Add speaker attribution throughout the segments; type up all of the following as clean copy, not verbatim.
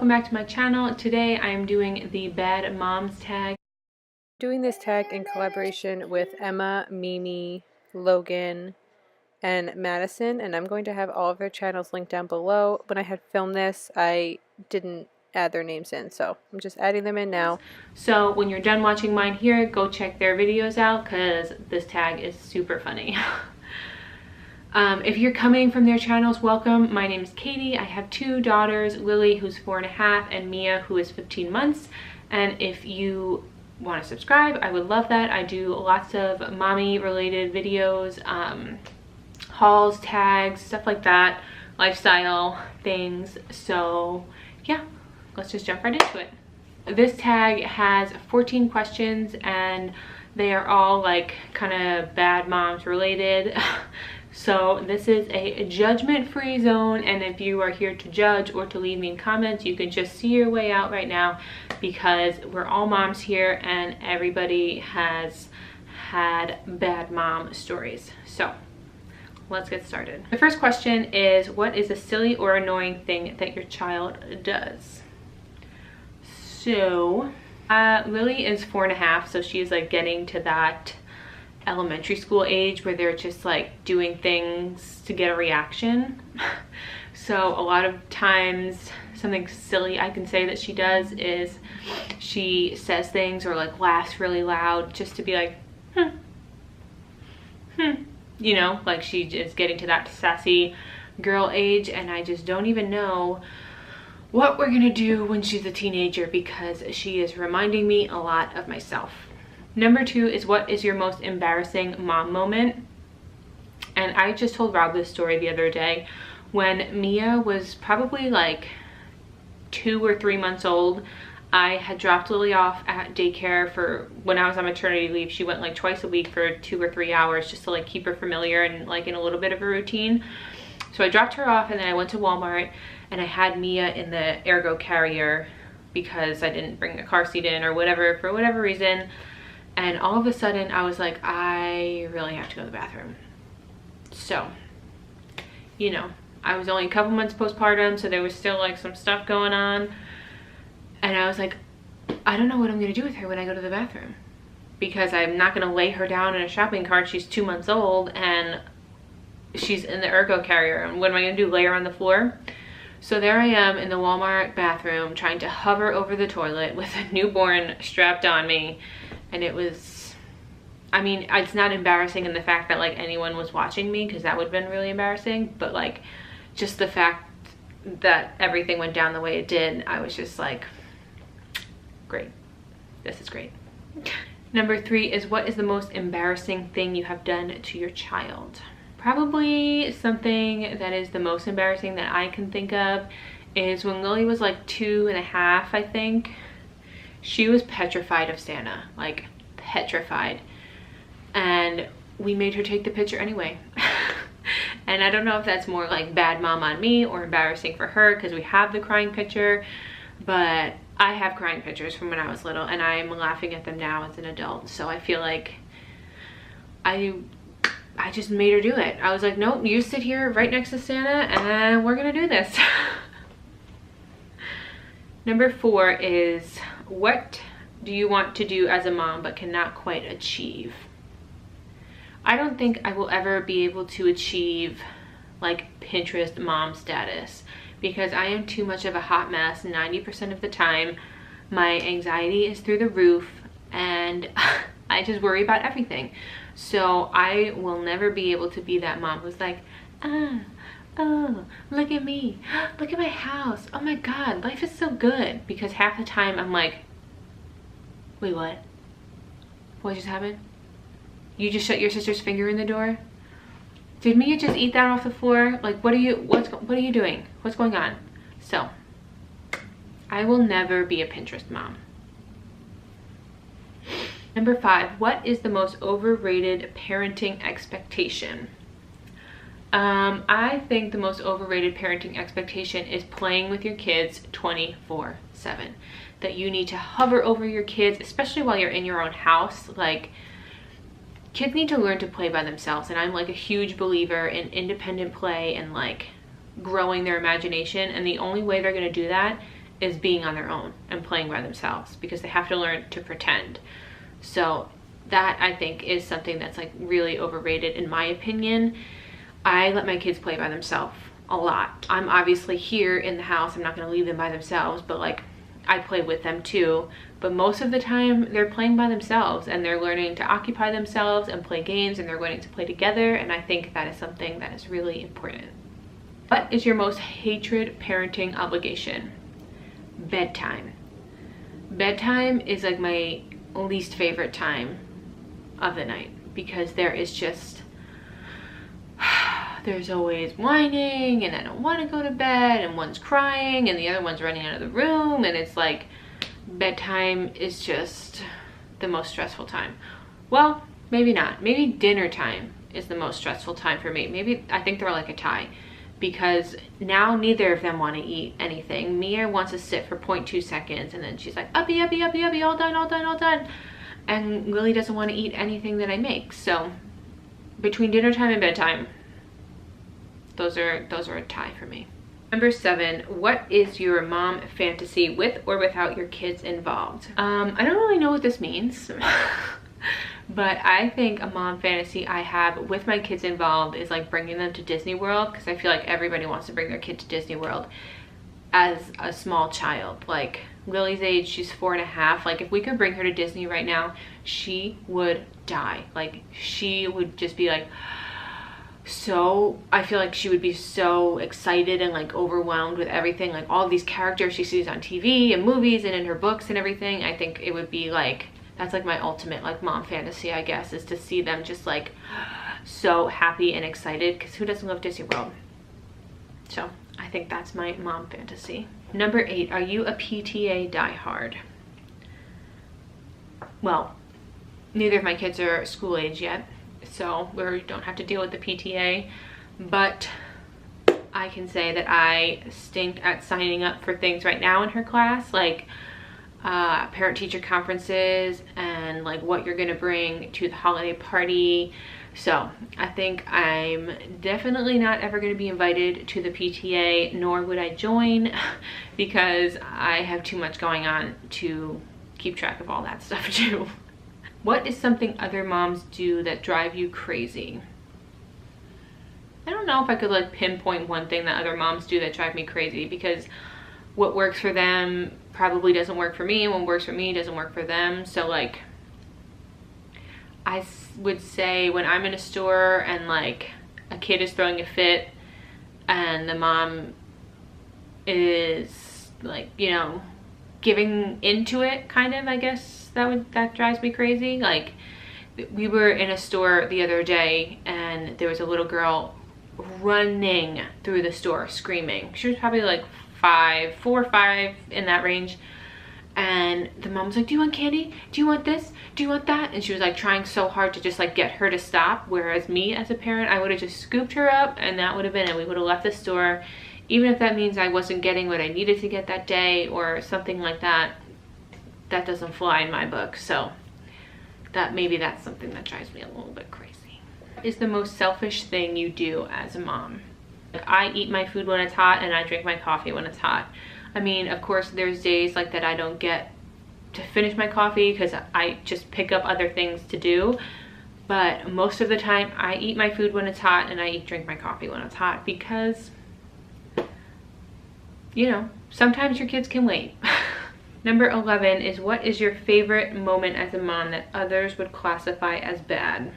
Speaker 1: welcome back to my channel. Today I am doing the Bad Moms tag. Doing this tag in collaboration with Emma, Mimi, Logan, and Madison, and I'm going to have all of their channels linked down below. When I had filmed this, I didn't add their names in, so I'm just adding them in now. So when you're done watching mine here, go check their videos out because this tag is super funny. If you're coming from their channels, welcome. My name is Katie. I have two daughters, Lily, who's 4.5, and Mia, who is 15 months. And if you want to subscribe, I would love that. I do lots of mommy related videos, hauls, tags, stuff like that, lifestyle things. So yeah, let's just jump right into it. This tag has 14 questions and they are all like kind of bad moms related. So this is a judgment-free zone, and if you are here to judge or to leave me in comments, you can just see your way out right now because we're all moms here and everybody has had bad mom stories. So let's get started. The first question is, what is a silly or annoying thing that your child does? So Lily is 4.5, so she's like getting to that elementary school age where they're just like doing things to get a reaction. So a lot of times something silly I can say that she does is she says things or like laughs really loud just to be like you know, like she is getting to that sassy girl age, and I just don't even know what we're gonna do when she's a teenager because she is reminding me a lot of myself. Number 2 is, what is your most embarrassing mom moment? And I just told Rob this story the other day. When Mia was probably like 2 or 3 months old, I had dropped Lily off at daycare for when I was on maternity leave. She went like twice a week for 2 or 3 hours just to like keep her familiar and like in a little bit of a routine. So I dropped her off and then I went to Walmart and I had Mia in the ergo carrier because I didn't bring the car seat in or whatever, for whatever reason. And all of a sudden I was like, I really have to go to the bathroom. So, you know, I was only a couple months postpartum, so there was still like some stuff going on. And I was like, I don't know what I'm gonna do with her when I go to the bathroom, because I'm not gonna lay her down in a shopping cart. She's 2 months old and she's in the ergo carrier. And what am I gonna do, lay her on the floor? So there I am in the Walmart bathroom trying to hover over the toilet with a newborn strapped on me. And it was, I mean, it's not embarrassing in the fact that like anyone was watching me, because that would have been really embarrassing, but like just the fact that everything went down the way it did, I was just like, great, this is great. Number 3 is, what is the most embarrassing thing you have done to your child? Probably something that is the most embarrassing that I can think of is when Lily was like 2.5, I think. She was petrified of Santa, like petrified, and we made her take the picture anyway. And I don't know if that's more like bad mom on me or embarrassing for her because we have the crying picture, but I have crying pictures from when I was little and I'm laughing at them now as an adult. So I feel like I just made her do it. I was like, nope, you sit here right next to Santa and we're gonna do this. Number 4 is, what do you want to do as a mom but cannot quite achieve? I don't think I will ever be able to achieve like Pinterest mom status because I am too much of a hot mess 90% of the time. My anxiety is through the roof and I just worry about everything. So I will never be able to be that mom who's like, oh, look at me, look at my house, oh my god, life is so good, because half the time I'm like, wait, what just happened? You just shut your sister's finger in the door? Did Mia just eat that off the floor? Like, what are you doing? What's going on? So I will never be a Pinterest mom. Number 5, what is the most overrated parenting expectation? I think the most overrated parenting expectation is playing with your kids 24/7. That you need to hover over your kids, especially while you're in your own house. Like, kids need to learn to play by themselves, and I'm like a huge believer in independent play and like growing their imagination, and the only way they're going to do that is being on their own and playing by themselves, because they have to learn to pretend. So that, I think, is something that's like really overrated in my opinion. I let my kids play by themselves a lot. I'm obviously here in the house, I'm not going to leave them by themselves, but like I play with them too. But most of the time they're playing by themselves, and they're learning to occupy themselves and play games, and they're learning to play together, and I think that is something that is really important. What is your most hated parenting obligation? Bedtime. Bedtime is like my least favorite time of the night, because there is just there's always whining, and I don't want to go to bed, and one's crying and the other one's running out of the room, and it's like bedtime is just the most stressful time. Well, maybe not. Maybe dinner time is the most stressful time for me. Maybe I think they're like a tie, because now neither of them want to eat anything. Mia wants to sit for 0.2 seconds, and then she's like, uppy, uppy, uppy, uppy, all done, all done, all done. And Lily doesn't want to eat anything that I make. So between dinner time and bedtime, those are a tie for me. Number 7, what is your mom fantasy with or without your kids involved? I don't really know what this means. But I think a mom fantasy I have with my kids involved is like bringing them to Disney World, because I feel like everybody wants to bring their kid to Disney World as a small child. Like Lily's age, she's 4.5. Like if we could bring her to Disney right now, she would die. Like she would just be like, so I feel like she would be so excited and like overwhelmed with everything, like all these characters she sees on TV and movies and in her books and everything. I think it would be like, that's like my ultimate like mom fantasy, I guess, is to see them just like so happy and excited, because who doesn't love Disney World? So I think that's my mom fantasy. Number 8, are you a PTA diehard? Well, neither of my kids are school age yet, so we don't have to deal with the PTA, but I can say that I stink at signing up for things right now in her class, like parent-teacher conferences and like what you're gonna bring to the holiday party. So I think I'm definitely not ever going to be invited to the PTA, nor would I join, because I have too much going on to keep track of all that stuff too. What is something other moms do that drive you crazy? I don't know if I could like pinpoint one thing that other moms do that drive me crazy, because what works for them probably doesn't work for me, and what works for me doesn't work for them. So like I would say when I'm in a store and like a kid is throwing a fit and the mom is like, you know, giving into it, kind of, I guess that drives me crazy. Like we were in a store the other day and there was a little girl running through the store screaming. She was probably like 4 or 5, in that range. And the mom was like, do you want candy? Do you want this? Do you want that? And she was like trying so hard to just like get her to stop. Whereas me as a parent, I would have just scooped her up and that would have been it. We would have left the store. Even if that means I wasn't getting what I needed to get that day or something like that, that doesn't fly in my book. So maybe that's something that drives me a little bit crazy. What is the most selfish thing you do as a mom? Like I eat my food when it's hot and I drink my coffee when it's hot. I mean, of course, there's days like that I don't get to finish my coffee because I just pick up other things to do. But most of the time, I eat my food when it's hot and I drink my coffee when it's hot, because, you know, sometimes your kids can wait. Number 11 is, what is your favorite moment as a mom that others would classify as bad?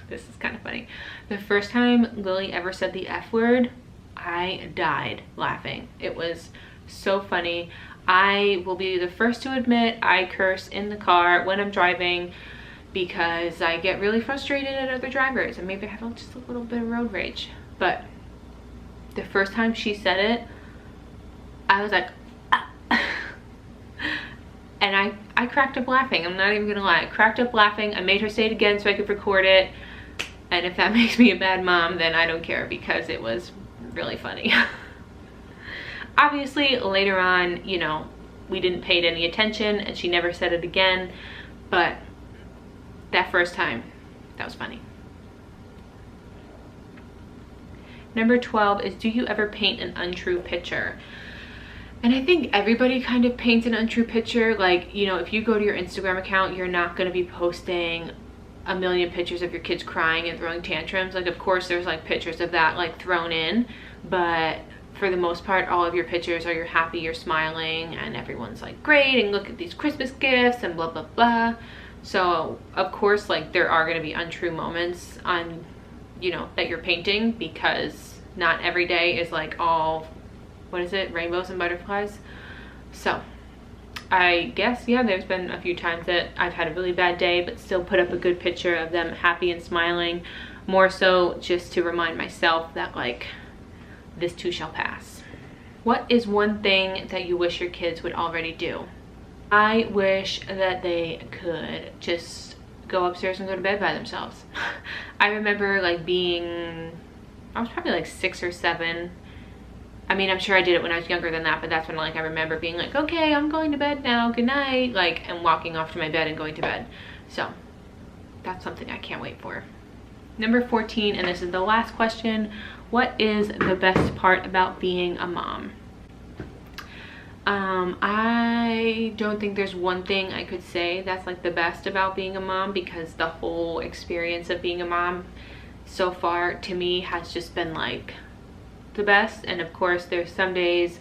Speaker 1: This is kind of funny. The first time Lily ever said the F word, I died laughing. It was so funny. I will be the first to admit I curse in the car when I'm driving because I get really frustrated at other drivers and maybe I have just a little bit of road rage. But the first time she said it, I was like, ah. And I cracked up laughing. I'm not even gonna lie. I cracked up laughing. I made her say it again so I could record it. And if that makes me a bad mom, then I don't care, because it was really funny. Obviously, later on, you know, we didn't pay it any attention and she never said it again. But that first time, that was funny. Number 12 is, do you ever paint an untrue picture? And I think everybody kind of paints an untrue picture. Like, you know, if you go to your Instagram account, you're not going to be posting a million pictures of your kids crying and throwing tantrums. Like, of course there's like pictures of that like thrown in, but for the most part, all of your pictures are you're happy, you're smiling, and everyone's like, great, and look at these Christmas gifts and blah blah blah. So of course, like, there are going to be untrue moments on, you know, that you're painting, because not every day is like all, what is it, rainbows and butterflies. So I guess, yeah, there's been a few times that I've had a really bad day but still put up a good picture of them happy and smiling, more so just to remind myself that, like, this too shall pass. What is one thing that you wish your kids would already do? I wish that they could just go upstairs and go to bed by themselves. I remember like I was probably like 6 or 7. I mean, I'm sure I did it when I was younger than that, but that's when, like, I remember being like, okay, I'm going to bed now, good night, like, and walking off to my bed and going to bed. So that's something I can't wait for. Number 14, and this is the last question: what is the best part about being a mom? I don't think there's one thing I could say that's like the best about being a mom, because the whole experience of being a mom so far to me has just been like the best. And of course there's some days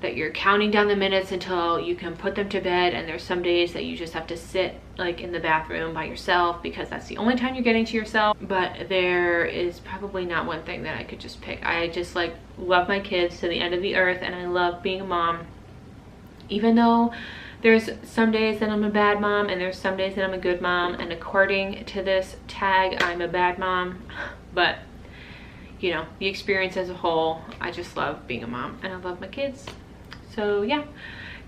Speaker 1: that you're counting down the minutes until you can put them to bed, and there's some days that you just have to sit like in the bathroom by yourself because that's the only time you're getting to yourself. But there is probably not one thing that I could just pick. I just like love my kids to the end of the earth, and I love being a mom, even though there's some days that I'm a bad mom and there's some days that I'm a good mom, and according to this tag I'm a bad mom. But you know, the experience as a whole, I just love being a mom and I love my kids. So yeah,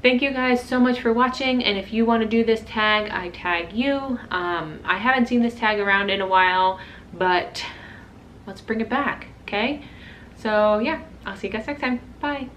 Speaker 1: thank you guys so much for watching, and if you want to do this tag, I tag you. I haven't seen this tag around in a while, but let's bring it back, okay? So yeah, I'll see you guys next time. Bye.